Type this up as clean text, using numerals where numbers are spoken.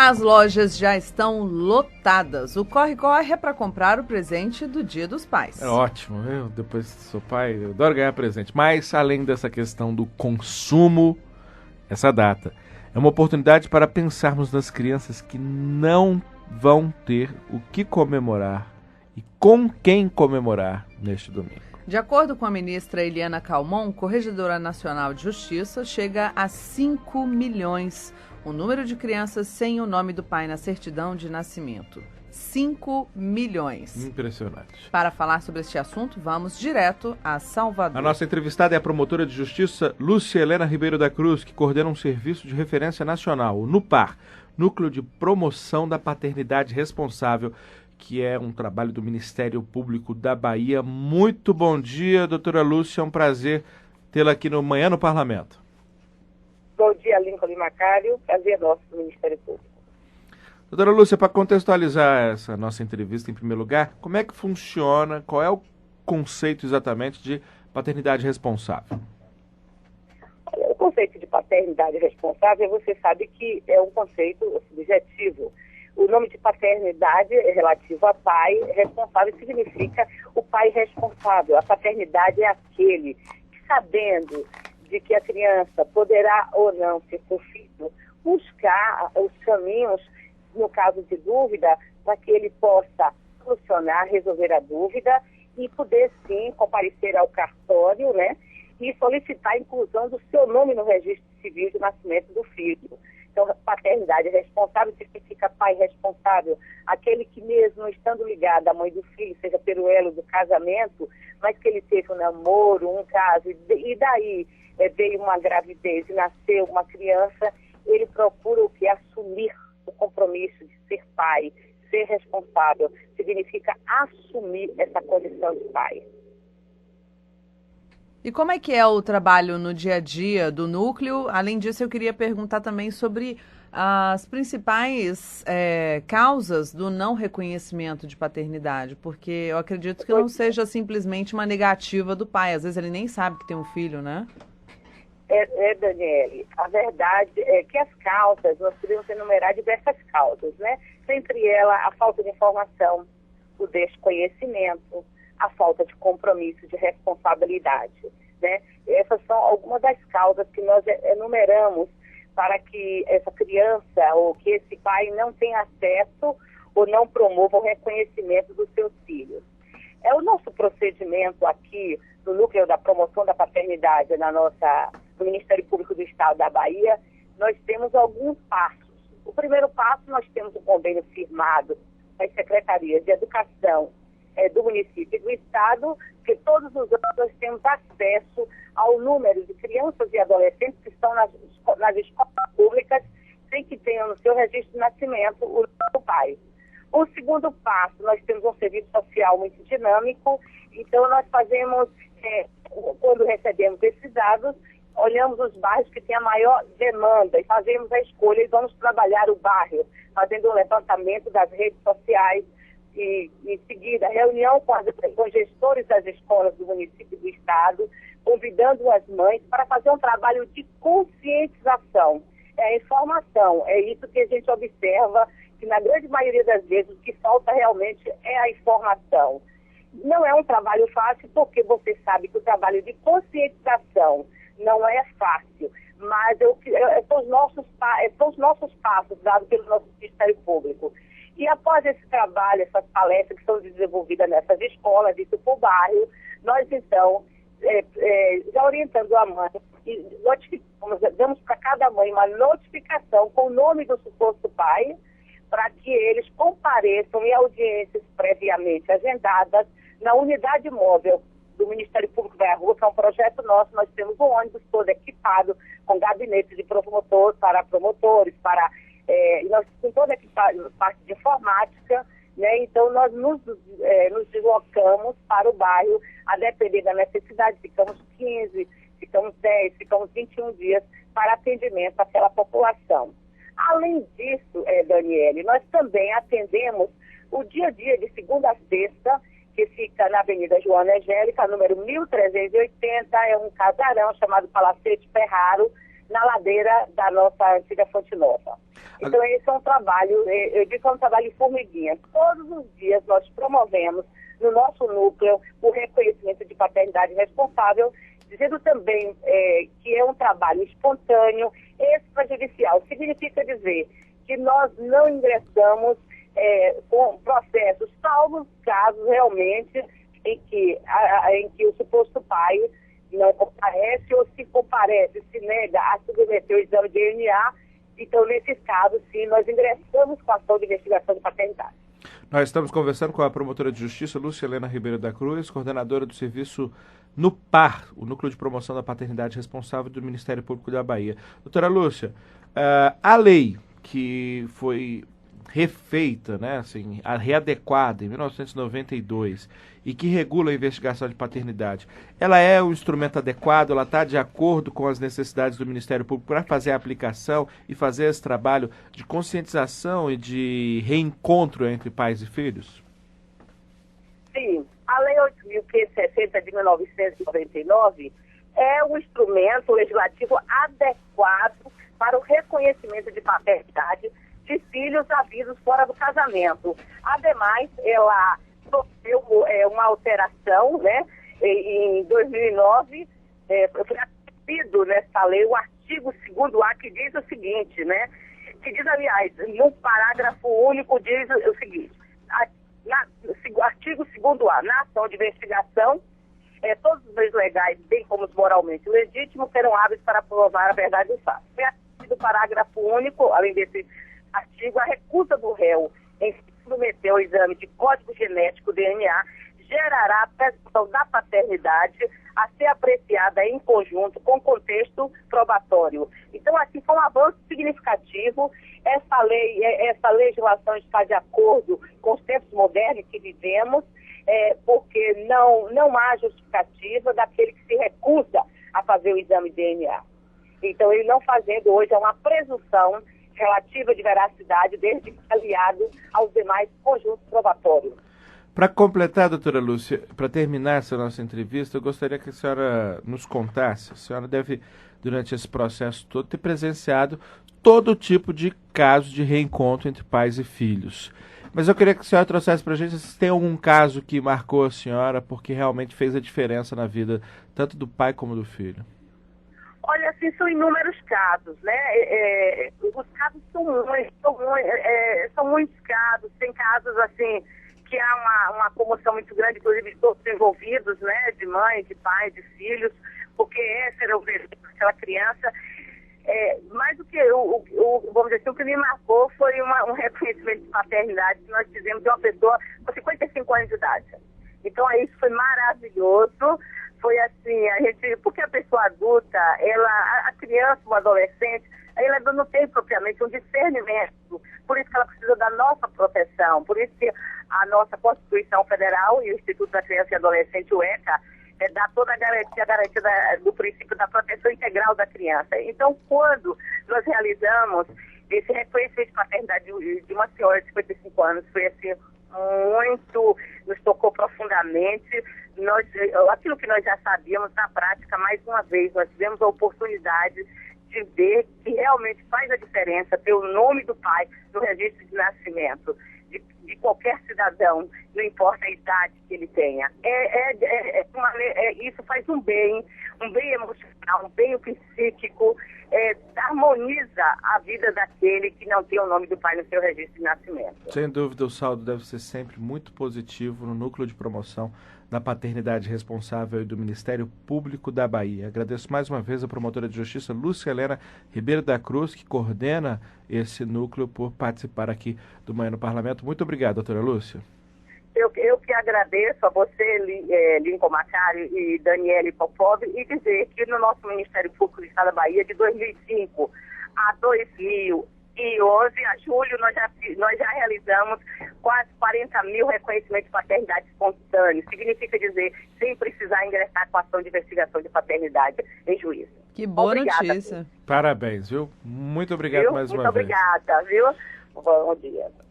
As lojas já estão lotadas. O corre-corre é para comprar o presente do Dia dos Pais. É ótimo, eu depois sou pai, eu adoro ganhar presente. Mas, além dessa questão do consumo, essa data é uma oportunidade para pensarmos nas crianças que não vão ter o que comemorar e com quem comemorar neste domingo. De acordo com a ministra Eliana Calmon, Corregedora Nacional de Justiça, chega a 5 milhões o número de crianças sem o nome do pai na certidão de nascimento. 5 milhões. Impressionante. Para falar sobre este assunto, vamos direto a Salvador. A nossa entrevistada é a promotora de justiça Lúcia Helena Ribeiro da Cruz, que coordena um serviço de referência nacional, o NUPAR, Núcleo de Promoção da Paternidade Responsável, que é um trabalho do Ministério Público da Bahia. Muito bom dia, doutora Lúcia, é um prazer tê-la aqui no Manhã no Parlamento. Bom dia, Lincoln e Macário, prazer nosso do Ministério Público. Doutora Lúcia, para contextualizar essa nossa entrevista, em primeiro lugar, como é que funciona, qual é o conceito exatamente de paternidade responsável? O conceito de paternidade responsável, você sabe que é um conceito subjetivo. O nome de paternidade é relativo a pai, responsável significa o pai responsável. A paternidade é aquele que, sabendo de que a criança poderá ou não ser seu filho, buscar os caminhos, no caso de dúvida, para que ele possa solucionar, resolver a dúvida e poder, sim, comparecer ao cartório, né, e solicitar a inclusão do seu nome no registro civil de nascimento do filho. Então, paternidade responsável significa pai responsável, aquele que mesmo estando ligado à mãe do filho, seja pelo elo do casamento, mas que ele teve um namoro, um caso, e daí veio uma gravidez e nasceu uma criança, ele procura o que? Assumir o compromisso de ser pai, ser responsável, significa assumir essa condição de pai. E como é que é o trabalho no dia a dia do núcleo? Além disso, eu queria perguntar também sobre as principais causas do não reconhecimento de paternidade, porque eu acredito que não seja simplesmente uma negativa do pai. Às vezes ele nem sabe que tem um filho, né? Daniele, a verdade é que as causas, nós podemos enumerar diversas causas, né? Entre elas, a falta de informação, o desconhecimento, a falta de compromisso, de responsabilidade, né? Essas são algumas das causas que nós enumeramos para que essa criança ou que esse pai não tenha acesso ou não promova o reconhecimento dos seus filhos. É o nosso procedimento aqui no Núcleo da Promoção da Paternidade no Ministério Público do Estado da Bahia, nós temos alguns passos. O primeiro passo, nós temos um convênio firmado com as secretarias de educação do município e do estado, que todos os anos nós temos acesso ao número de crianças e adolescentes que estão nas escolas públicas sem que tenham no seu registro de nascimento o nome do pai. O segundo passo, nós temos um serviço social muito dinâmico, então nós fazemos, quando recebemos esses dados, olhamos os bairros que têm a maior demanda e fazemos a escolha e vamos trabalhar o bairro, fazendo o levantamento das redes sociais e, em seguida, reunião com gestores das escolas do município e do estado, convidando as mães para fazer um trabalho de conscientização. É a informação, é isso que a gente observa, que na grande maioria das vezes o que falta realmente é a informação. Não é um trabalho fácil, porque você sabe que o trabalho de conscientização não é fácil, mas são os nossos passos dados pelo nosso Ministério Público. E após esse trabalho, essas palestras que são desenvolvidas nessas escolas, isso por bairro, nós então, já orientando a mãe, damos para cada mãe uma notificação com o nome do suposto pai, para que eles compareçam em audiências previamente agendadas na unidade móvel do Ministério Público da Rua, que é um projeto nosso. Nós temos um ônibus todo equipado com gabinete de promotor para promotores, nós temos toda a parte de informática, né? Então nós nos deslocamos para o bairro, a depender da necessidade, ficamos 15, ficamos 10, ficamos 21 dias para atendimento àquela população. Além disso, Daniele, nós também atendemos o dia a dia de segunda a sexta, que fica na Avenida Joana Angélica, número 1380, é um casarão chamado Palacete Ferraro, na ladeira da nossa antiga Fonte Nova. Então, esse é um trabalho, eu digo que é um trabalho de formiguinha. Todos os dias nós promovemos no nosso núcleo o reconhecimento de paternidade responsável, dizendo também que é um trabalho espontâneo, extrajudicial. Significa dizer que nós não ingressamos com processos, salvo casos realmente em que o suposto pai não comparece, ou se comparece, se nega a submeter o exame de DNA. Então, nesses casos, sim, nós ingressamos com a ação de investigação de paternidade. Nós estamos conversando com a promotora de justiça, Lúcia Helena Ribeiro da Cruz, coordenadora do serviço NUPAR, o Núcleo de Promoção da Paternidade Responsável do Ministério Público da Bahia. Doutora Lúcia, a lei que foi refeita, né, assim, readequada em 1992 e que regula a investigação de paternidade, ela é um instrumento adequado, ela está de acordo com as necessidades do Ministério Público para fazer a aplicação e fazer esse trabalho de conscientização e de reencontro entre pais e filhos? Sim, a Lei 8.560 de 1999 é um instrumento legislativo adequado para o reconhecimento de paternidade de filhos havidos fora do casamento. Ademais, ela sofreu uma alteração, né? Em 2009, foi atribuído nessa lei o artigo 2º-A, que diz o seguinte, né? Que diz, aliás, no parágrafo único, diz o seguinte: artigo 2º-A, na ação de investigação, todos os meios legais, bem como os moralmente legítimos, serão hábeis para provar a verdade do fato. Foi atribuído o parágrafo único, além desse artigo, a recusa do réu em se submeter ao exame de código genético DNA gerará a presunção da paternidade a ser apreciada em conjunto com contexto probatório. Então, aqui foi um avanço significativo. Essa legislação está de acordo com os tempos modernos que vivemos, porque não há justificativa daquele que se recusa a fazer o exame de DNA. Então, ele não fazendo hoje é uma presunção relativa de veracidade, desde que aliado aos demais conjuntos probatórios. Para completar, doutora Lúcia, para terminar essa nossa entrevista, eu gostaria que a senhora nos contasse. A senhora deve, durante esse processo todo, ter presenciado todo tipo de casos de reencontro entre pais e filhos. Mas eu queria que a senhora trouxesse para a gente se tem algum caso que marcou a senhora porque realmente fez a diferença na vida tanto do pai como do filho. Olha, assim, são inúmeros casos, né? Os casos são muitos casos. Tem casos, assim, que há uma comoção muito grande, inclusive de todos envolvidos, né? De mãe, de pai, de filhos, porque essa era aquela criança. Mas vamos dizer assim, o que me marcou foi um reconhecimento de paternidade que nós fizemos de uma pessoa com 55 anos de idade. Então, isso foi maravilhoso. Foi assim, porque a pessoa adulta, a criança, o adolescente, ela não tem propriamente um discernimento, por isso que ela precisa da nossa proteção, por isso que a nossa Constituição Federal e o Instituto da Criança e Adolescente, o ECA, dá toda a garantia do princípio da proteção integral da criança. Então, quando nós realizamos esse reconhecimento de paternidade de uma senhora de 55 anos, foi assim, nos tocou profundamente. Aquilo que nós já sabíamos, na prática, mais uma vez, nós tivemos a oportunidade de ver que realmente faz a diferença ter o nome do pai no registro de nascimento de qualquer cidadão, não importa a idade que ele tenha. Isso faz um bem emocional, um bem psíquico, harmoniza a vida daquele que não tem o nome do pai no seu registro de nascimento. Sem dúvida, o saldo deve ser sempre muito positivo no Núcleo de Promoção da Paternidade Responsável do Ministério Público da Bahia. Agradeço mais uma vez a promotora de justiça Lúcia Helena Ribeiro da Cruz, que coordena esse núcleo, por participar aqui do Manhã no Parlamento. Muito obrigado, doutora Lúcia. Eu que agradeço a você, Lincoln Macari e Daniele Popov, e dizer que no nosso Ministério Público do Estado da Bahia, de 2005 a 2011, a julho, nós já realizamos quase 40 mil reconhecimentos de paternidade espontâneos. Significa dizer, sem precisar ingressar com ação de investigação de paternidade em juízo. Que boa Obrigada, notícia. Parabéns, viu? Muito obrigado mais uma vez. Muito obrigada, viu? Bom dia.